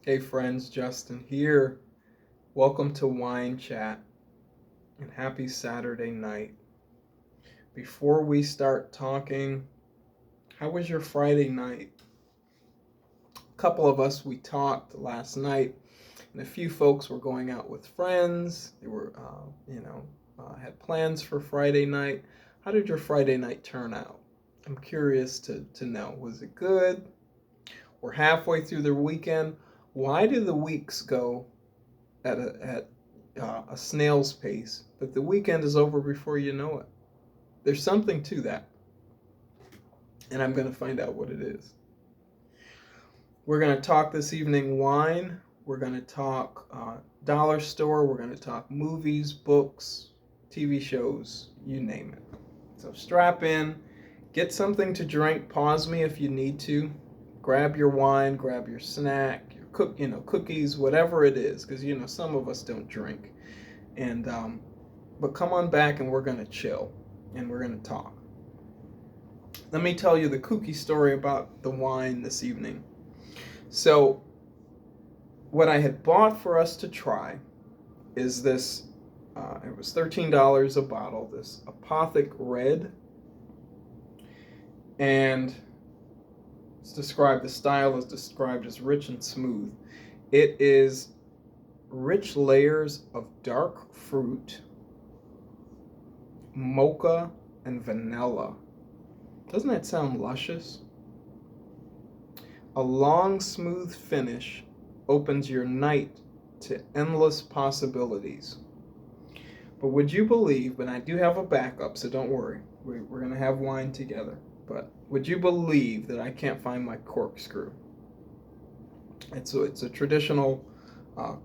Hey friends, Justin here. Welcome to Wine Chat and happy Saturday night. Before we start talking, how was your Friday night? A couple of us, we talked last night, and a few folks were going out with friends. They were, had plans for Friday night. How did your Friday night turn out? I'm curious to know. Was it good? We're halfway through the weekend. Why do the weeks go at a snail's pace, but the weekend is over before you know it? There's something to that, and I'm going to find out what it is. We're going to talk this evening wine. We're going to talk dollar store. We're going to talk movies, books, TV shows, you name it. So strap in, get something to drink. Pause me if you need to. Grab your wine, grab your snack, your cookies, whatever it is, because some of us don't drink. And but come on back and we're gonna chill and we're gonna talk. Let me tell you the kooky story about the wine this evening. So what I had bought for us to try is this. It was $13 a bottle. This Apothic Red, and it's described. The style is described as rich and smooth. It is rich layers of dark fruit, mocha, and vanilla. Doesn't that sound luscious? A long, smooth finish opens your night to endless possibilities. But would you believe, but I do have a backup, so don't worry. We're going to have wine together. But would you believe that I can't find my corkscrew? It's a traditional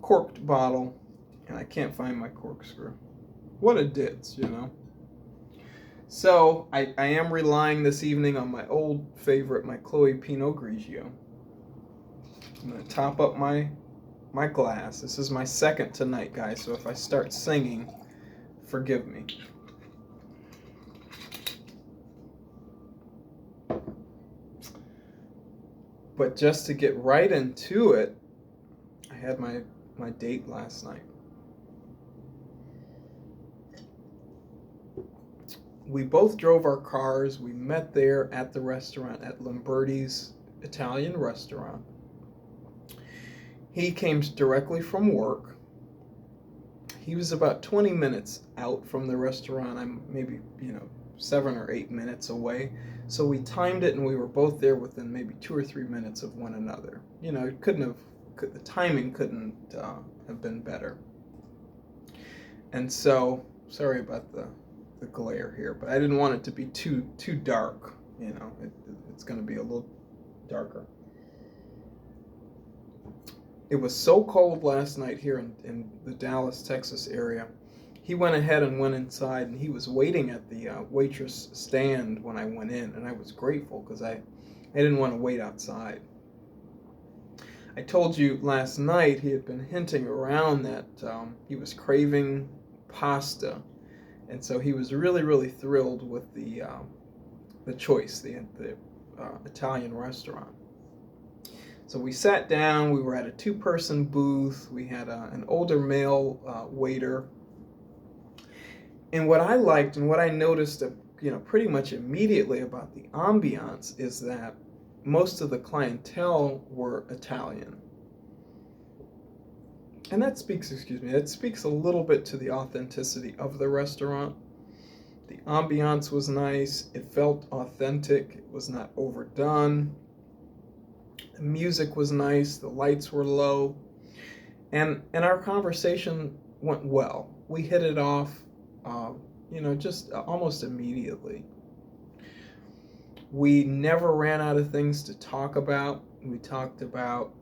corked bottle, and I can't find my corkscrew. What a ditz, So I am relying this evening on my old favorite, my Chloe Pinot Grigio. I'm going to top up my glass. This is my second tonight, guys, so if I start singing, forgive me. But just to get right into it, I had my date last night. We both drove our cars. We met there at the restaurant, at Lamberti's Italian restaurant. He came directly from work. He was about 20 minutes out from the restaurant. I'm maybe, 7 or 8 minutes away. So we timed it, and we were both there within maybe 2 or 3 minutes of one another. The timing couldn't have been better. And so, sorry about the glare here, but I didn't want it to be too dark. It's going to be a little darker. It was so cold last night here in the Dallas, Texas area. He went ahead and went inside, and he was waiting at the waitress stand when I went in, and I was grateful because I didn't want to wait outside. I told you last night he had been hinting around that he was craving pasta, and so he was really, really thrilled with the choice, the Italian restaurant. So we sat down. We were at a 2-person booth. We had an older male waiter. And what I liked and what I noticed, pretty much immediately about the ambiance is that most of the clientele were Italian. And that speaks a little bit to the authenticity of the restaurant. The ambiance was nice. It felt authentic. It was not overdone. The music was nice. The lights were low. And our conversation went well. We hit it off, just almost immediately. We never ran out of things to talk about. We talked about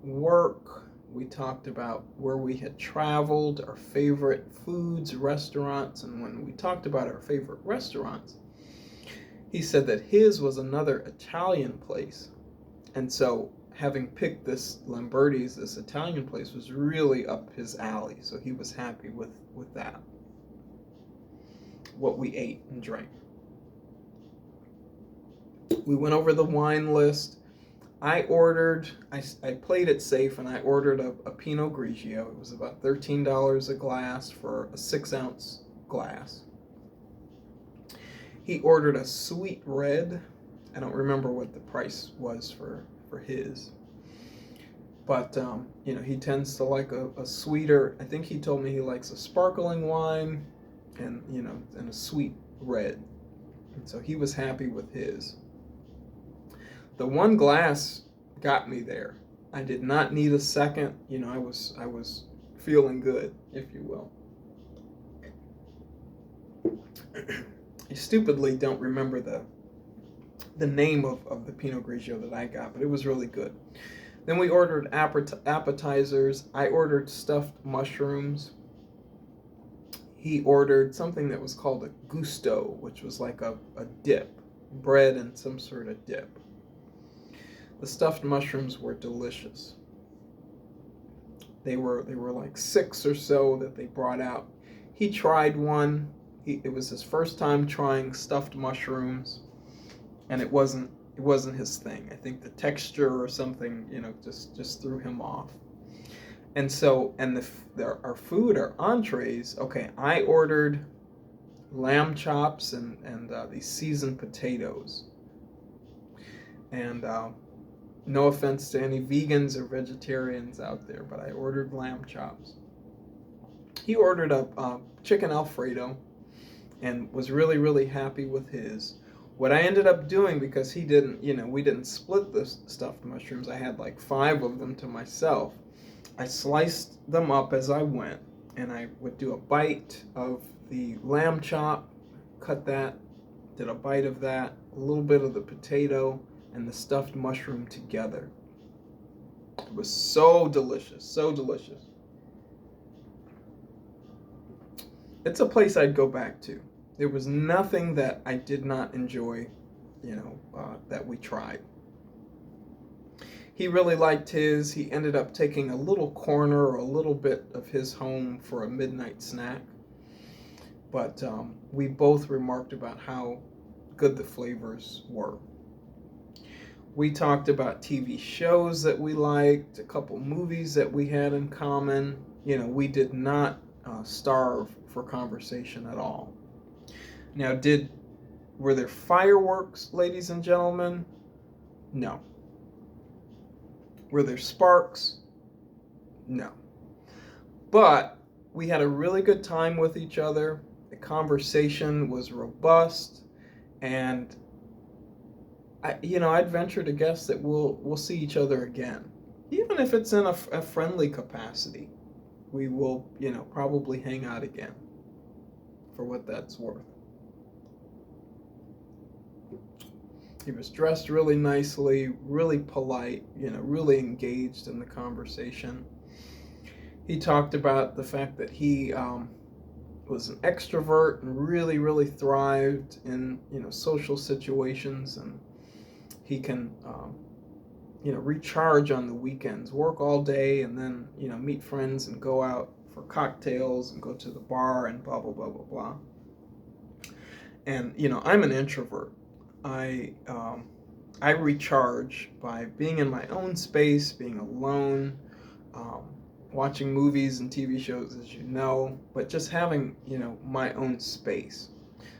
work. We talked about where we had traveled, our favorite foods, restaurants, and when we talked about our favorite restaurants, he said that his was another Italian place. And so having picked this Lamberti's, this Italian place, was really up his alley. So he was happy with that, what we ate and drank. We went over the wine list. I played it safe and I ordered a Pinot Grigio. It was about $13 a glass for a 6-ounce glass. He ordered a sweet red. I don't remember what the price was for his. But, he tends to like a sweeter, I think he told me he likes a sparkling wine and, and a sweet red. And so he was happy with his. The one glass got me there. I did not need a second. I was feeling good, if you will. I stupidly don't remember the name of the Pinot Grigio that I got, but it was really good. Then we ordered appetizers. I ordered stuffed mushrooms. He ordered something that was called a gusto, which was like a dip, bread and some sort of dip. The stuffed mushrooms were delicious. They were like 6 or so that they brought out. He tried one. It was his first time trying stuffed mushrooms, and it wasn't his thing. I think the texture or something, just threw him off. And so, our food, our entrees. Okay, I ordered lamb chops and these seasoned potatoes. And no offense to any vegans or vegetarians out there, but I ordered lamb chops. He ordered a chicken Alfredo and was really, really happy with his. What I ended up doing, because he didn't, we didn't split the stuffed mushrooms, I had like 5 of them to myself. I sliced them up as I went, and I would do a bite of the lamb chop, cut that, did a bite of that, a little bit of the potato, and the stuffed mushroom together. It was so delicious, so delicious. It's a place I'd go back to. There was nothing that I did not enjoy, that we tried. He really liked his. He ended up taking a little corner or a little bit of his home for a midnight snack. But we both remarked about how good the flavors were. We talked about TV shows that we liked, a couple movies that we had in common. We did not starve for conversation at all. Now, were there fireworks, ladies and gentlemen? No. Were there sparks? No. But we had a really good time with each other. The conversation was robust, and I'd venture to guess that we'll see each other again, even if it's in a friendly capacity. We will, probably hang out again, for what that's worth. He was dressed really nicely, really polite, really engaged in the conversation. He talked about the fact that he was an extrovert and really, really thrived in, social situations, and he can, recharge on the weekends, work all day, and then, meet friends and go out for cocktails and go to the bar and blah, blah, blah, blah, blah. And, I'm an introvert. I recharge by being in my own space, being alone, watching movies and TV shows, as you know, but just having, my own space.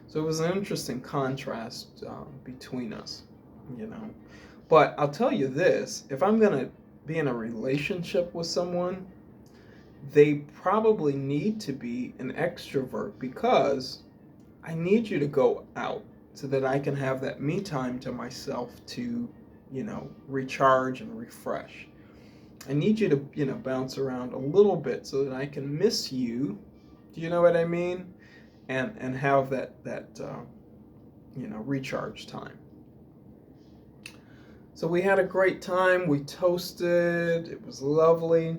So it was an interesting contrast between us, But I'll tell you this, if I'm going to be in a relationship with someone, they probably need to be an extrovert, because I need you to go out so that I can have that me time to myself to, recharge and refresh. I need you to, bounce around a little bit so that I can miss you. Do you know what I mean? And have that recharge time. So we had a great time. We toasted. It was lovely.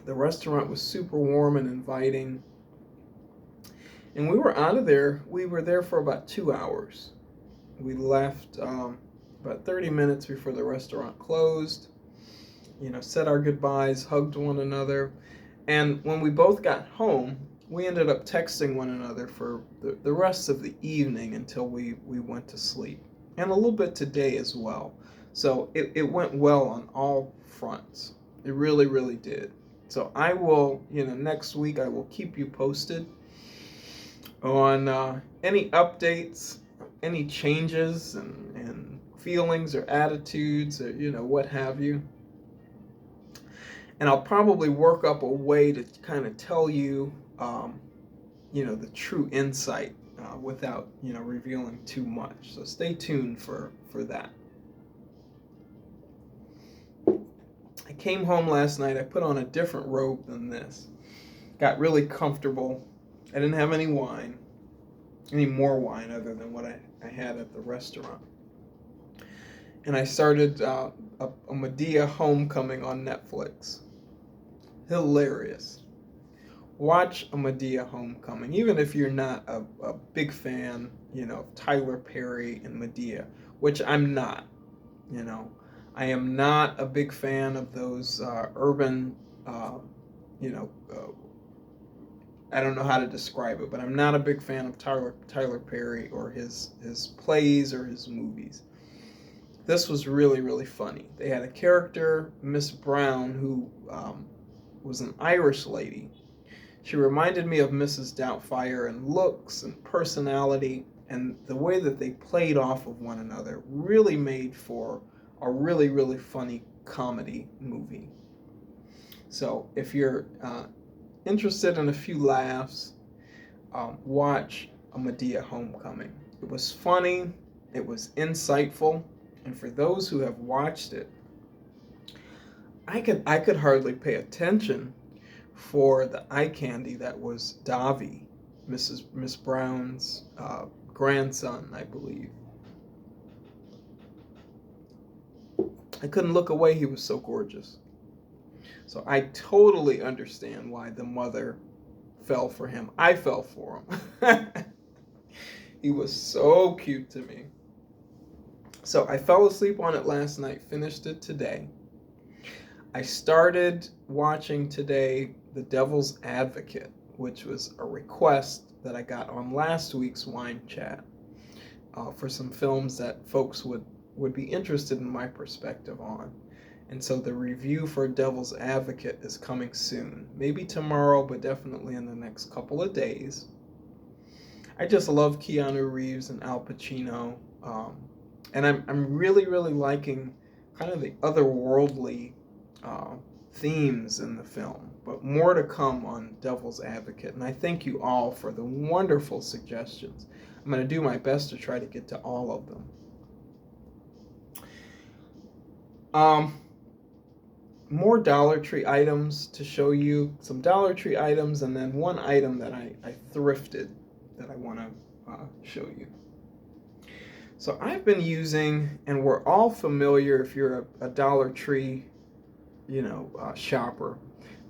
The restaurant was super warm and inviting. And we were out of there. We were there for about 2 hours. We left about 30 minutes before the restaurant closed. Said our goodbyes, hugged one another. And when we both got home, we ended up texting one another for the rest of the evening until we went to sleep. and a little bit today as well. So it went well on all fronts. It really, really did. So I will, next week I will keep you posted on any updates, any changes and feelings or attitudes or, what have you. And I'll probably work up a way to kind of tell you, the true insight without, revealing too much. So stay tuned for that. I came home last night. I put on a different robe than this. Got really comfortable. I didn't have any more wine other than what I had at the restaurant. And I started a Madea Homecoming on Netflix. Hilarious. Watch a Madea Homecoming, even if you're not a big fan, of Tyler Perry and Madea, which I'm not. I am not a big fan of those urban, I don't know how to describe it, but I'm not a big fan of Tyler Perry or his plays or his movies. This was really, really funny. They had a character, Miss Brown, who was an Irish lady. She reminded me of Mrs. Doubtfire in looks and personality, and the way that they played off of one another really made for a really, really funny comedy movie. So if you're interested in a few laughs, watch a Madea Homecoming. It was funny, it was insightful, and for those who have watched it, I could hardly pay attention for the eye candy that was Davi, Miss Brown's grandson, I believe. I couldn't look away. He was so gorgeous. So I totally understand why the mother fell for him. I fell for him. He was so cute to me. So I fell asleep on it last night, finished it today. I started watching today The Devil's Advocate, which was a request that I got on last week's Wine Chat for some films that folks would be interested in my perspective on. And so the review for Devil's Advocate is coming soon. Maybe tomorrow, but definitely in the next couple of days. I just love Keanu Reeves and Al Pacino. And I'm really, really liking kind of the otherworldly themes in the film. But more to come on Devil's Advocate. And I thank you all for the wonderful suggestions. I'm going to do my best to try to get to all of them. More Dollar Tree items to show you. Some Dollar Tree items, and then one item that I thrifted that I want to show you. So I've been using, and we're all familiar if you're a Dollar Tree, shopper,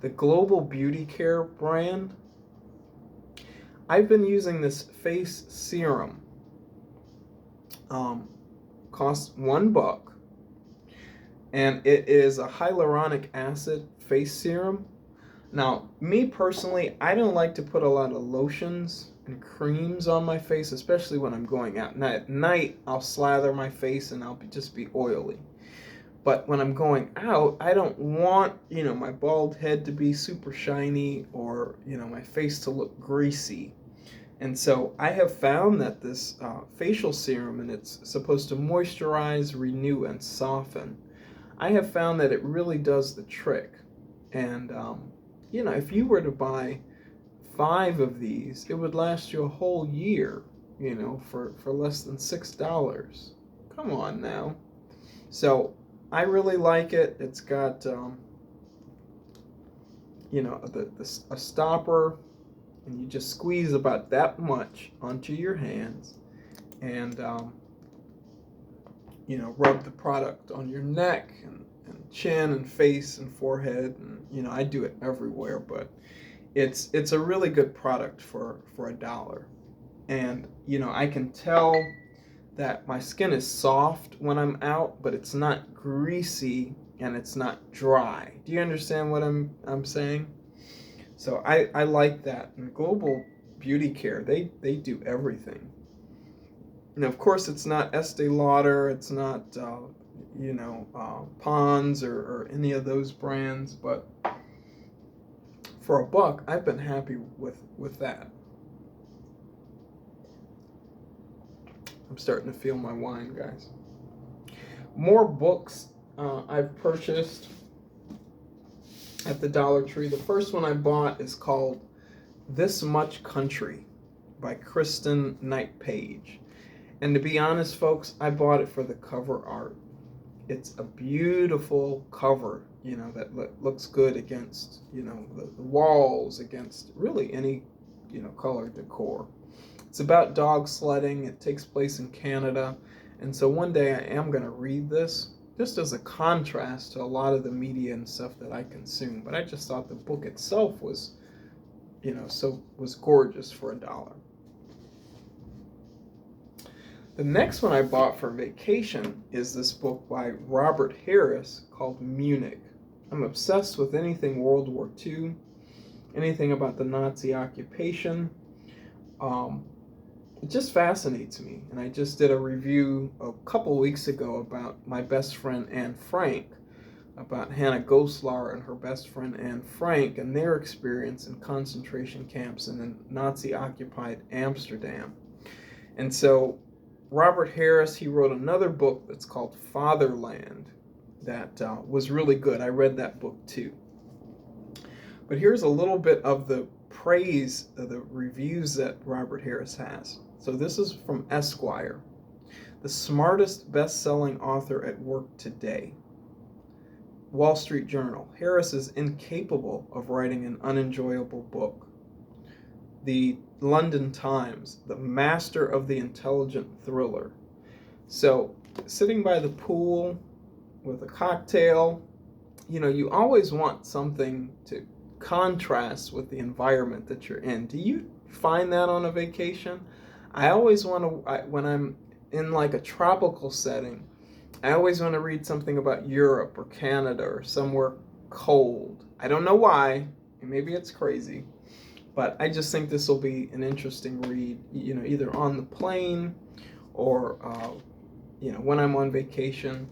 the Global Beauty Care brand. I've been using this face serum. Costs $1. And it is a hyaluronic acid face serum. Now, me personally, I don't like to put a lot of lotions and creams on my face, especially when I'm going out. Now, at night, I'll slather my face and I'll just be oily. But when I'm going out, I don't want, my bald head to be super shiny or, my face to look greasy. And so I have found that this facial serum, and it's supposed to moisturize, renew, and soften. I have found that it really does the trick. And, if you were to buy 5 of these, it would last you a whole year, for less than $6. Come on now. So I really like it. It's got, a stopper, and you just squeeze about that much onto your hands and, rub the product on your neck and chin and face and forehead. And, I do it everywhere, but it's a really good product for $1. And, I can tell that my skin is soft when I'm out, but it's not greasy and it's not dry. Do you understand what I'm saying? So I like that. And Global Beauty Care, they do everything. And of course, it's not Estee Lauder, it's not, Pond's or any of those brands, but for $1, I've been happy with that. I'm starting to feel my wine, guys. More books I've purchased at the Dollar Tree. The first one I bought is called This Much Country by Kristen Knight Page. And to be honest, folks, I bought it for the cover art. It's a beautiful cover, that looks good against, the walls, against really any, color decor. It's about dog sledding. It takes place in Canada. And so one day I am going to read this, just as a contrast to a lot of the media and stuff that I consume. But I just thought the book itself was, was gorgeous for $1. The next one I bought for vacation is this book by Robert Harris called Munich. I'm obsessed with anything World War II, anything about the Nazi occupation. It just fascinates me. And I just did a review a couple weeks ago about my best friend Anne Frank, about Hannah Goslar and her best friend Anne Frank and their experience in concentration camps and in Nazi-occupied Amsterdam. And so Robert Harris, he wrote another book that's called Fatherland that was really good. I read that book too. But here's a little bit of the praise of the reviews that Robert Harris has. So this is from Esquire. The smartest best-selling author at work today. Wall Street Journal. Harris is incapable of writing an unenjoyable book. The London Times. The master of the intelligent thriller. So sitting by the pool with a cocktail, you always want something to contrast with the environment that you're in. Do you find that on a vacation? I always want to, when I'm in like a tropical setting, I always want to read something about Europe or Canada or somewhere cold. I don't know why, maybe it's crazy, but I just think this will be an interesting read, either on the plane or, when I'm on vacation.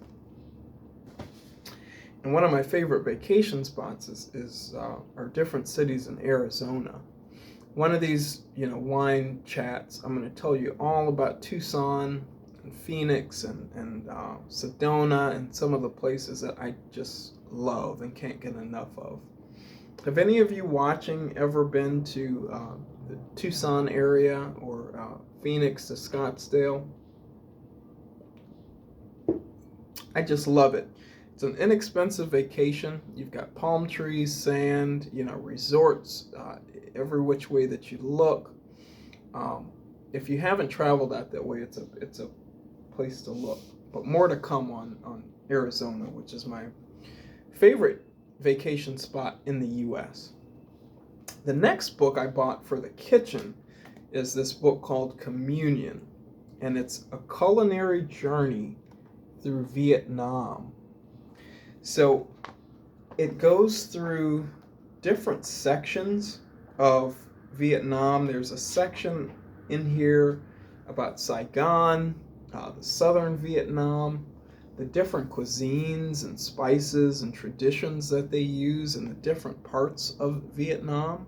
And one of my favorite vacation spots are different cities in Arizona. One of these, wine chats, I'm going to tell you all about Tucson and Phoenix and Sedona and some of the places that I just love and can't get enough of. Have any of you watching ever been to the Tucson area or Phoenix to Scottsdale? I just love it. It's an inexpensive vacation. You've got palm trees, sand, resorts, every which way that you look. If you haven't traveled out that way, it's a place to look. But more to come on Arizona, which is my favorite vacation spot in the U.S. The next book I bought for the kitchen is this book called Communion, and it's a culinary journey through Vietnam. So it goes through different sections of Vietnam. There's a section in here about Saigon, the southern Vietnam, the different cuisines and spices and traditions that they use in the different parts of Vietnam.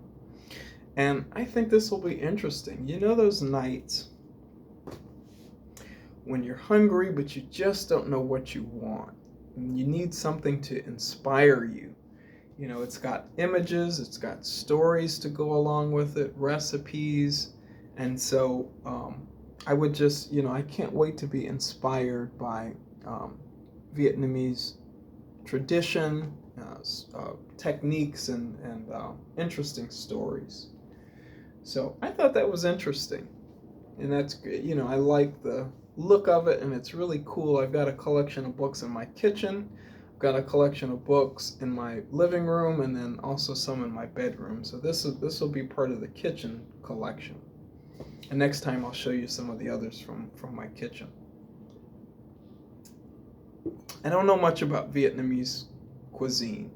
And I think this will be interesting. Those nights when you're hungry, but you just don't know what you want. And you need something to inspire you. It's got images, it's got stories to go along with it, recipes. And so I would just, I can't wait to be inspired by Vietnamese tradition, techniques, and interesting stories. So I thought that was interesting. And that's good. I like the look of it, and it's really cool. I've got a collection of books in my kitchen. I've got a collection of books in my living room, and then also some in my bedroom. So this will be part of the kitchen collection. And next time I'll show you some of the others from my kitchen. I don't know much about Vietnamese cuisine,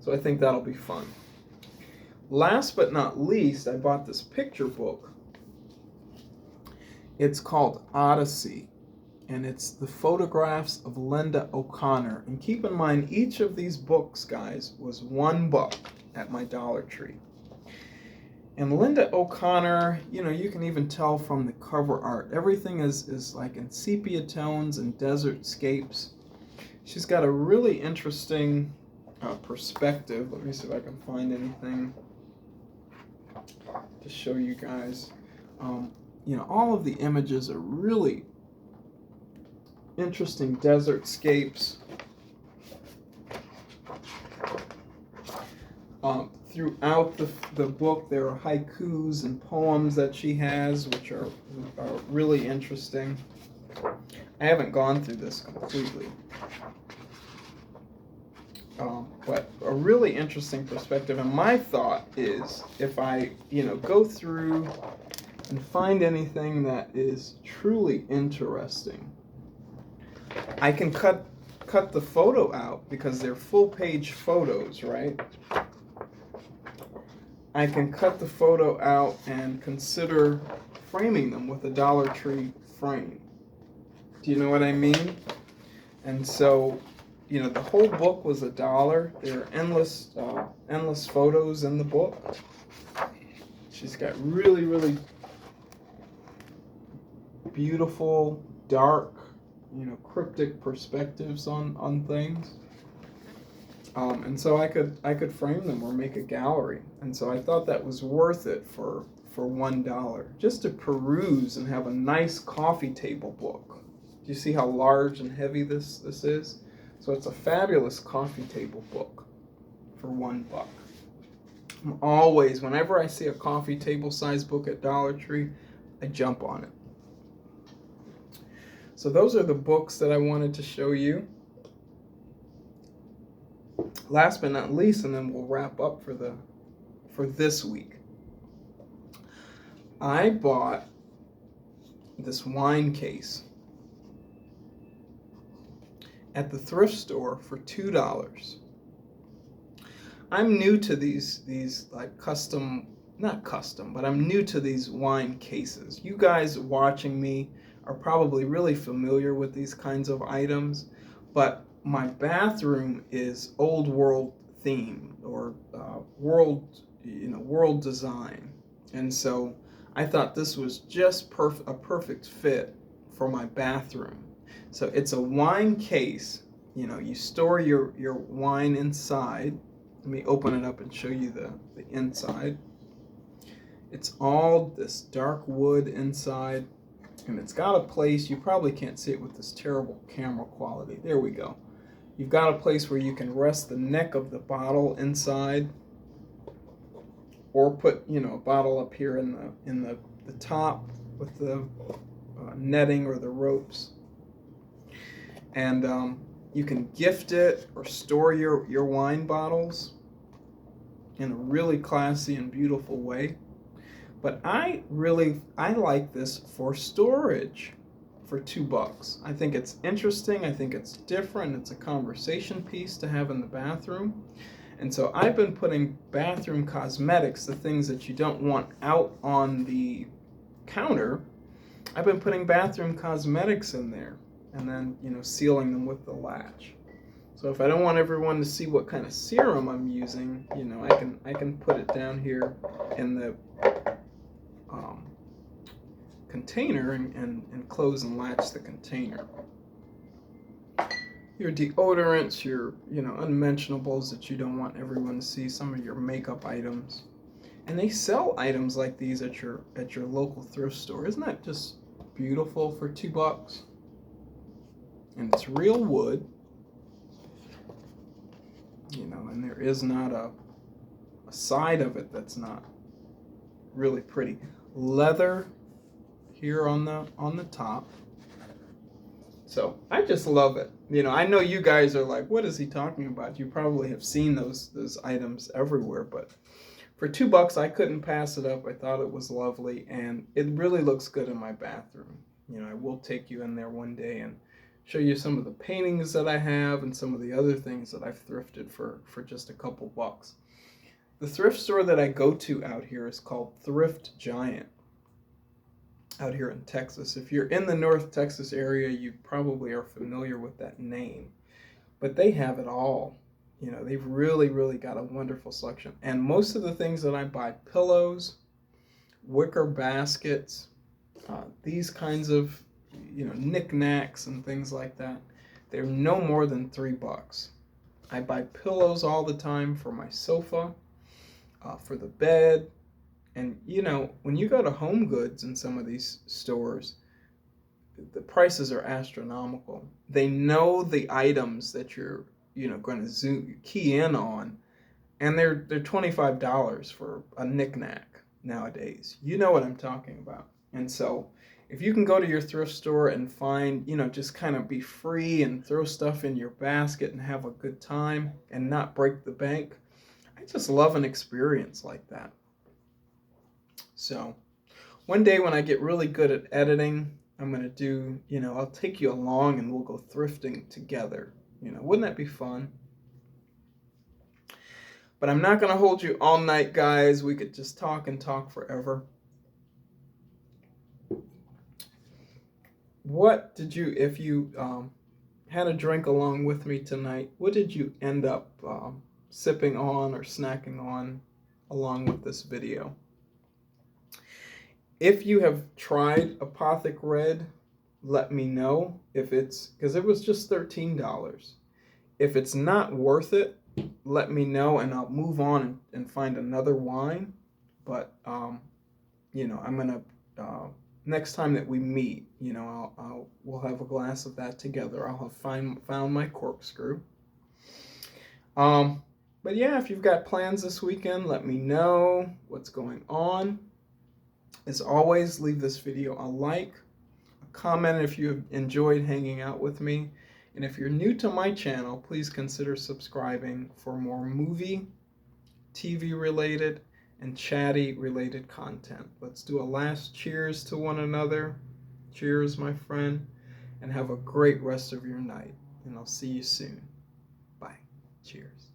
so I think that'll be fun. Last but not least, I bought this picture book. It's called Odyssey, and it's the photographs of Linda O'Connor. And keep in mind, each of these books, guys, was $1 at my Dollar Tree. And Linda O'Connor, you know, you can even tell from the cover art, everything is like in sepia tones and desert scapes. She's got a really interesting perspective. Let me see if I can find anything to show you guys. You know, all of the images are really interesting desert scapes. Throughout the book, there are haikus and poems that she has, which are really interesting. I haven't gone through this completely. But a really interesting perspective. And my thought is, if I, you know, go through and find anything that is truly interesting, I can cut the photo out because they're full-page photos, right? I can cut the photo out and consider framing them with a Dollar Tree frame. Do you know what I mean? And so, you know, the whole book was $1. There are endless photos in the book. She's got really, really beautiful, dark, you know, cryptic perspectives on things. And so I could frame them or make a gallery. And so I thought that was worth it for $1, just to peruse and have a nice coffee table book. Do you see how large and heavy this is? So it's a fabulous coffee table book for $1. I'm always, whenever I see a coffee table size book at Dollar Tree, I jump on it. So those are the books that I wanted to show you. Last but not least, and then we'll wrap up for this week. I bought this wine case at the thrift store for $2. I'm new to these like not custom, but I'm new to these wine cases. You guys watching me are probably really familiar with these kinds of items, but my bathroom is old world themed or world design, and so I thought this was just a perfect fit for my bathroom. So it's a wine case. You know, you store your wine inside. Let me open it up and show you the inside. It's all this dark wood inside, and it's got a place. You probably can't see it with this terrible camera quality. There we go. You've got a place where you can rest the neck of the bottle inside, or put, you know, a bottle up here in the top with the netting or the ropes. And you can gift it or store your wine bottles in a really classy and beautiful way. But I like this for storage for $2. I think it's interesting. I think it's different. It's a conversation piece to have in the bathroom. And so I've been putting bathroom cosmetics, the things that you don't want out on the counter. I've been putting bathroom cosmetics in there and then, you know, sealing them with the latch. So if I don't want everyone to see what kind of serum I'm using, you know, I can put it down here in the container and close and latch the container. Your deodorants, your, you know, unmentionables that you don't want everyone to see, some of your makeup items. And they sell items like these at your local thrift store. Isn't that just beautiful for $2? And it's real wood, you know, and there is not a side of it that's not really pretty. Leather here on the top. So I just love it. You know, I know you guys are like, what is he talking about? You probably have seen those items everywhere, but for $2 I couldn't pass it up. I thought it was lovely, and it really looks good in my bathroom. You know, I will take you in there one day and show you some of the paintings that I have and some of the other things that I've thrifted for just a couple bucks. The thrift store that I go to out here is called Thrift Giant. out here in Texas. If you're in the North Texas area, you probably are familiar with that name. But they have it all. You know, they've really, really got a wonderful selection. And most of the things that I buy, pillows, wicker baskets, these kinds of, you know, knickknacks and things like that, they're no more than $3. I buy pillows all the time for my sofa, for the bed. And, you know, when you go to Home Goods in some of these stores, the prices are astronomical. They know the items that you're, you know, going to key in on, and they're $25 for a knickknack nowadays. You know what I'm talking about. And so if you can go to your thrift store and find, you know, just kind of be free and throw stuff in your basket and have a good time and not break the bank, I just love an experience like that. So one day when I get really good at editing, I'm going to do, you know, I'll take you along and we'll go thrifting together. You know, wouldn't that be fun? But I'm not going to hold you all night, guys. We could just talk and talk forever. What did you, if you had a drink along with me tonight, what did you end up sipping on or snacking on along with this video? If you have tried Apothic Red, let me know. If it's, because it was just $13. If it's not worth it, let me know and I'll move on and find another wine. But, you know, I'm going to, next time that we meet, you know, we'll have a glass of that together. I'll have found my corkscrew. But yeah, if you've got plans this weekend, let me know what's going on. As always, leave this video a like, a comment if you have enjoyed hanging out with me. And if you're new to my channel, please consider subscribing for more movie, TV related, and chatty related content. Let's do a last cheers to one another. Cheers, my friend, and have a great rest of your night. And I'll see you soon. Bye. Cheers.